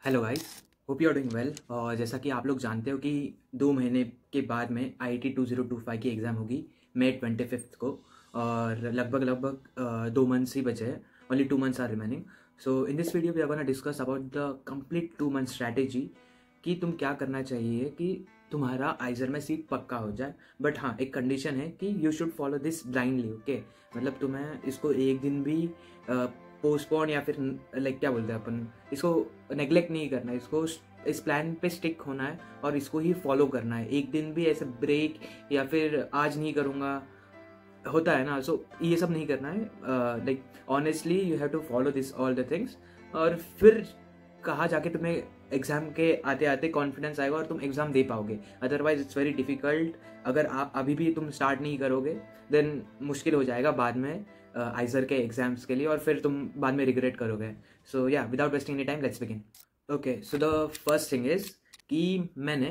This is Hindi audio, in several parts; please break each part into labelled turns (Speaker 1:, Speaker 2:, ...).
Speaker 1: Hello guys, hope you are doing well. और जैसा कि आप लोग जानते हो कि 2 महीने के बाद में IIT 2025 की एग्ज़ाम होगी मई 25 को। और लगभग 2 मंथ्स ही बचे हैं। Only 2 months are remaining. So in this video we are gonna discuss about the complete 2 month strategy कि तुम क्या करना चाहिए कि तुम्हारा आइजर में सीट पक्का हो जाए। बट हाँ, एक कंडीशन है कि you should follow this blindly. Okay, मतलब तुम्हें इसको एक दिन भी पोस्टपोन या फिर लाइक क्या बोलते हैं अपन, इसको नेग्लेक्ट नहीं करना है। इसको इस प्लान पे स्टिक होना है और इसको ही फॉलो करना है। एक दिन भी ऐसे ब्रेक या फिर आज नहीं करूँगा होता है ना, सो ये सब नहीं करना है। Like honestly you have to follow this all the things. और फिर कहाँ जाके तुम्हें एग्जाम के आते आते कॉन्फिडेंस आएगा और तुम एग्जाम दे पाओगे। Otherwise it's very difficult. अगर आप अभी भी तुम स्टार्ट नहीं करोगे देन मुश्किल हो जाएगा बाद में आइजर के एग्जाम्स के लिए, और फिर तुम बाद में रिग्रेट करोगे। सो या without wasting any time let's begin. Okay, so the first thing is कि मैंने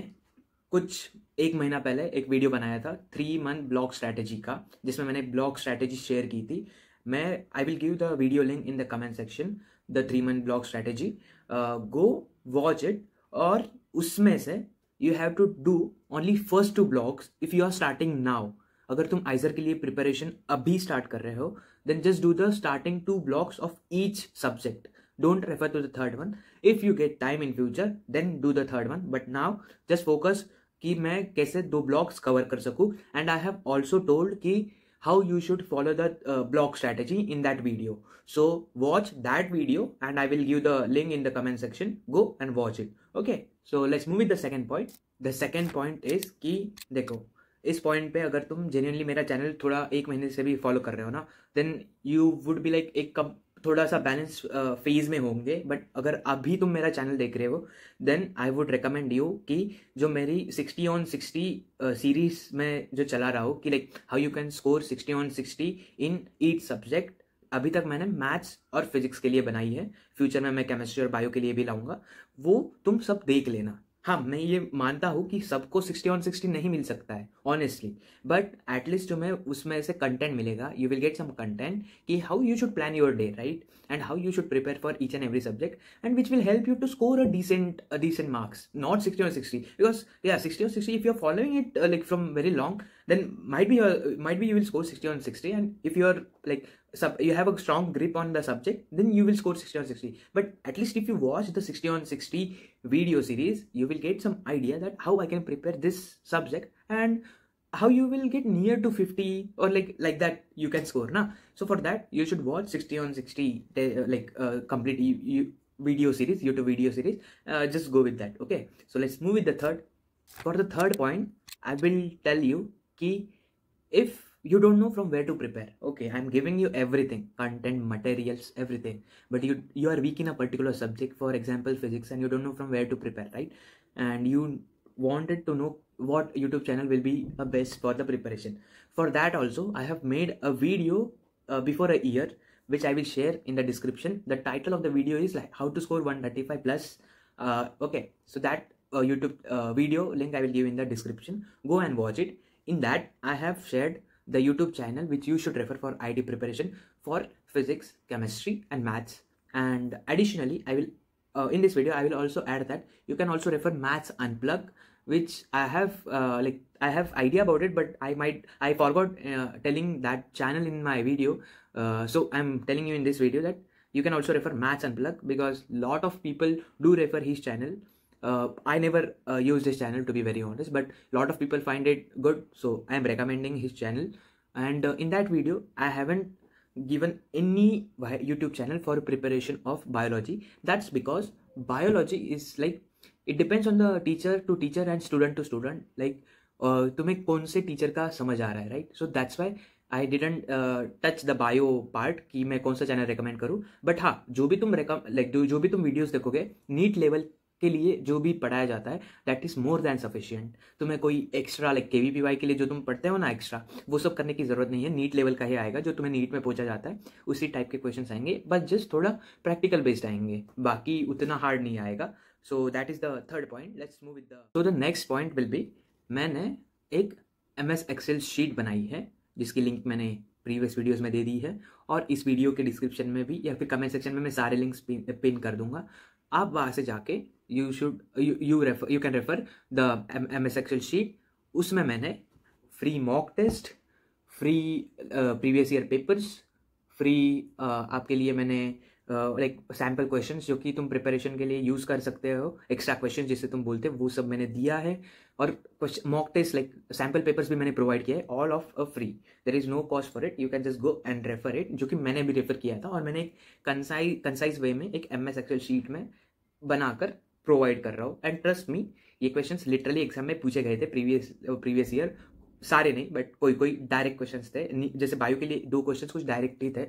Speaker 1: कुछ 1 महीना पहले एक वीडियो बनाया था 3 मंथ ब्लॉग स्ट्रैटेजी का, जिसमें मैंने ब्लॉग स्ट्रैटेजी शेयर की थी। मैं I will give the video link in the comment section, the 3 month blog strategy. Go watch it. और उसमें से you have to do only first 2 blogs if you are starting now. अगर तुम आइजर के लिए प्रिपरेशन अभी स्टार्ट कर रहे हो then just do the starting 2 blogs of each subject. Don't refer to the third one. If you get time in future, then do the third one. But now just focus कि मैं कैसे 2 ब्लॉग्स कवर कर सकूँ. And I have also told कि how you should follow the blog strategy in that video. So watch that video and I will give the link in the comment section. Go and watch it. Okay. So let's move with the second point. The second point is कि देखो, इस पॉइंट पे अगर तुम जेन्युइनली मेरा चैनल थोड़ा 1 महीने से भी फॉलो कर रहे हो ना, then you would be like एक कब थोड़ा सा बैलेंस फेज में होंगे। बट अगर अभी तुम मेरा चैनल देख रहे हो then I would recommend you कि जो मेरी 60 on 60 सीरीज में जो चला रहा हो कि like how you can score 60 on 60 in each subject, अभी तक मैंने मैथ्स और फिजिक्स के लिए बनाई है। फ्यूचर में मैं केमिस्ट्री और बायो के लिए भी लाऊंगा, वो तुम सब देख लेना। हाँ, मैं ये मानता हूँ कि सबको 60 on 60 नहीं मिल सकता है ऑनेस्टली, बट एटलीस्ट तुम्हें उसमें से कंटेंट मिलेगा। You will get some content कि how you should plan your day, right, and how you should prepare for each and every subject, and which will help you to score a decent marks, not 60 on 60. Because yeah, 60 on 60, if you're following it like from very long, then might be you will score 60 on 60. And if you're like you have a strong grip on the subject, then you will score 60 on 60. But at least if you watch the 60 on 60 video series, you will get some idea that how I can prepare this subject and how you will get near to 50, or like that you can score na. So for that you should watch 60 on 60 complete video series, YouTube video series. Just go with that. Okay, so let's move with the third. For the third point, I will tell you ki if you don't know from where to prepare, okay, I'm giving you everything, content, materials, everything, but you are weak in a particular subject, for example physics, and you don't know from where to prepare, right? And you wanted to know what YouTube channel will be best for the preparation. For that also I have made a video before a year, which I will share in the description. The title of the video is like how to score 135 plus. Okay, so that YouTube video link I will give in the description. Go and watch it. In that I have shared the YouTube channel which you should refer for IIT preparation for physics, chemistry and maths. And additionally I will in this video I will also add that you can also refer Maths Unplug, which I have I have idea about it, but I forgot telling that channel in my video. So I'm telling you in this video that you can also refer Maths Unplug, because lot of people do refer his channel. I never use this channel, to be very honest, but lot of people find it good, so I am recommending his channel. And in that video I haven't given any YouTube channel for preparation of biology. That's because biology is like it depends on the teacher to teacher and student to student, like तुम्हें कौन से टीचर का समझ आ रहा है, right? So that's why I didn't touch the bio part कि मैं कौन सा चैनल रिकमेंड करूँ। बट हाँ, जो भी तुम जो भी तुम वीडियोस देखोगे नीट लेवल के लिए जो भी पढ़ाया जाता है that is more than sufficient. तुम्हें कोई एक्स्ट्रा लाइक KVPY के लिए जो तुम पढ़ते हो ना एक्स्ट्रा, वो सब करने की जरूरत नहीं है। नीट लेवल का ही आएगा जो तुम्हें नीट में पूछा जाता है, उसी टाइप के क्वेश्चंस आएंगे, बस जस्ट थोड़ा प्रैक्टिकल बेस्ड आएंगे, बाकी उतना हार्ड नहीं आएगा। So that is the third point. Let's move with the so the next point will be, मैंने एक MS Excel शीट बनाई है जिसकी लिंक मैंने प्रीवियस वीडियोस में दे दी है, और इस वीडियो के डिस्क्रिप्शन में भी या फिर कमेंट सेक्शन में मैं सारे लिंक्स पिन कर दूंगा। आप वहाँ से जाके you can refer the MS Excel sheet. उसमें मैंने free mock test, free previous year papers, free आपके लिए मैंने लाइक सैम्पल क्वेश्चंस जो कि तुम प्रिपरेशन के लिए यूज़ कर सकते हो, एक्स्ट्रा क्वेश्चन जिसे तुम बोलते हो, वो सब मैंने दिया है। और mock test like sample papers भी मैंने प्रोवाइड किया है, all of a free. There is no cost for it, you can just go and refer it, जो कि मैंने भी रेफर किया था। और मैंने एक कंसाइज वे में एक MS एक्सेल शीट में बनाकर प्रोवाइड कर रहा हूँ। एंड ट्रस्ट मी, ये क्वेश्चंस लिटरली एग्जाम में पूछे गए थे प्रीवियस ईयर, सारे नहीं बट कोई डायरेक्ट क्वेश्चंस थे। जैसे बायो के लिए 2 क्वेश्चंस कुछ डायरेक्ट ही थे,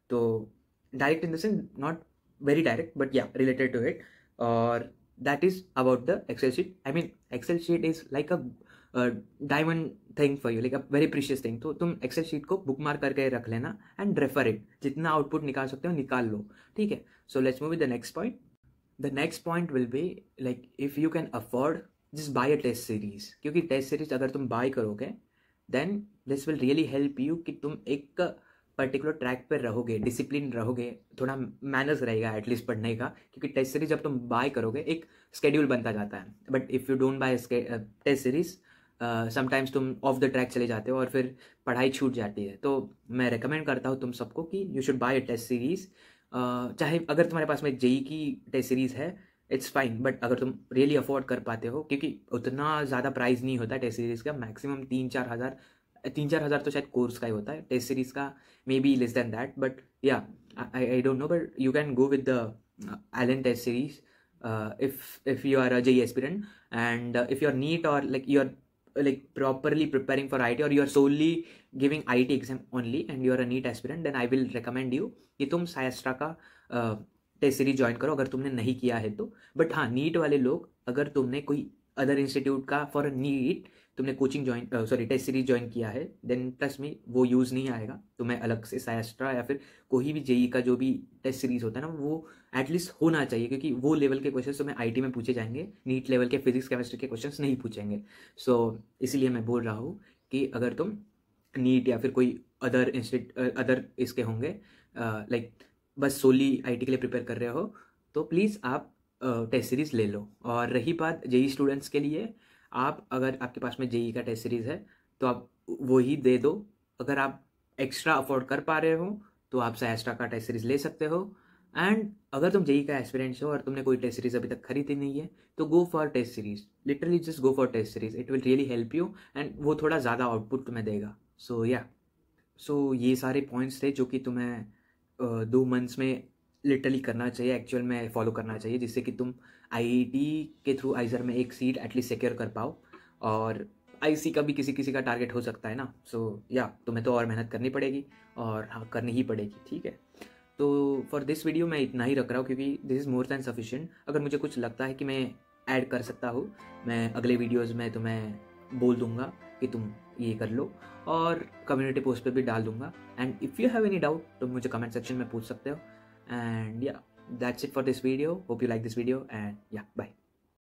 Speaker 1: तो direct in the sense not very direct but yeah related to it. और that is about the Excel sheet. I mean Excel sheet is like a diamond thing for you, like a very precious thing. तो तुम एक्सेल शीट को बुक मार्क करके रख लेना एंड रेफर इट, जितना आउटपुट निकाल सकते हो निकाल लो, ठीक है। So let's move with the next point. The next point will be like if you can afford, just buy a test series, क्योंकि टेस्ट सीरीज अगर तुम बाय करोगे then this will really help you कि तुम एक पर्टिकुलर ट्रैक पर रहोगे, डिसिप्लिन रहोगे, थोड़ा मैनर्स रहेगा एटलीस्ट पढ़ने का। क्योंकि टेस्ट सीरीज जब तुम बाय करोगे एक स्केड्यूल बनता जाता है, but if you don't buy test series sometimes तुम ऑफ द ट्रैक चले जाते हो और फिर पढ़ाई छूट जाती है। तो मैं रिकमेंड करता हूँ तुम सबको कि you should buy a test series. चाहे अगर तुम्हारे पास में जेई की टेस्ट सीरीज़ है इट्स फाइन, बट अगर तुम रियली अफोर्ड कर पाते हो, क्योंकि उतना ज़्यादा प्राइस नहीं होता टेस्ट सीरीज़ का, मैक्सिमम 3-4 हज़ार तो शायद कोर्स का ही होता है, टेस्ट सीरीज़ का may be less than that. But yeah I don't know, but you can go with the Allen test series if you are a JEE aspirant, and if you are NEET or like you are like properly preparing for IT, or you are solely giving IT exam only and you are a NEET aspirant, then I will recommend you कि तुम सायस्ट्रा का टेस्ट सीरीज ज्वाइन करो अगर तुमने नहीं किया है तो। बट हाँ, नीट वाले लोग, अगर तुमने कोई अदर इंस्टीट्यूट का फॉर नीट तुमने कोचिंग टेस्ट सीरीज ज्वाइन किया है, देन ट्रस्ट मी वो यूज़ नहीं आएगा। तुम्हें अलग से सायस्ट्रा या फिर कोई भी जेई का जो भी टेस्ट सीरीज होता है ना, वो एटलीस्ट होना चाहिए, क्योंकि वो लेवल के क्वेश्चन तुम्हें IT में पूछे जाएंगे, नीट लेवल के फिजिक्स केमिस्ट्री के क्वेश्चन नहीं पूछेंगे। सो इसीलिए मैं बोल रहा हूँ कि अगर तुम नीट या फिर कोई अदर इसके होंगे लाइक बस सोली IT के लिए प्रिपेयर कर रहे हो, तो प्लीज़ आप टेस्ट सीरीज़ ले लो। और रही बात जेई स्टूडेंट्स के लिए, आप अगर आपके पास में जेई का टेस्ट सीरीज़ है तो आप वो ही दे दो। अगर आप एक्स्ट्रा अफोर्ड कर पा रहे हो तो आप सायस्ट्रा का टेस्ट सीरीज़ ले सकते हो। एंड अगर तुम जेई का एस्पिरेंट्स हो और तुमने कोई टेस्ट सीरीज़ अभी तक खरीदी नहीं है तो go for test series, literally just go for test series, it will really help you and वो थोड़ा ज़्यादा आउटपुट तुम्हें देगा। सो ये सारे पॉइंट्स थे जो कि तुम्हें 2 मंथ्स में लिटरली करना चाहिए, एक्चुअल में फॉलो करना चाहिए, जिससे कि तुम IIT के थ्रू आइजर में एक सीट एटलीस्ट सिक्योर कर पाओ। और IC का भी किसी का टारगेट हो सकता है ना। सो तुम्हें तो और मेहनत करनी पड़ेगी, और हाँ करनी ही पड़ेगी, ठीक है। तो फॉर दिस वीडियो मैं इतना ही रख रहा हूँ, क्योंकि this is more than sufficient. अगर मुझे कुछ लगता है कि मैं ऐड कर सकता हूँ, मैं अगले वीडियोज़ में तुम्हें बोल दूंगा कि तुम ये कर लो, और कम्युनिटी पोस्ट पे भी डाल दूंगा। And if you have any doubt तो मुझे कमेंट सेक्शन में पूछ सकते हो। And that's it for this video. Hope you like this video and bye.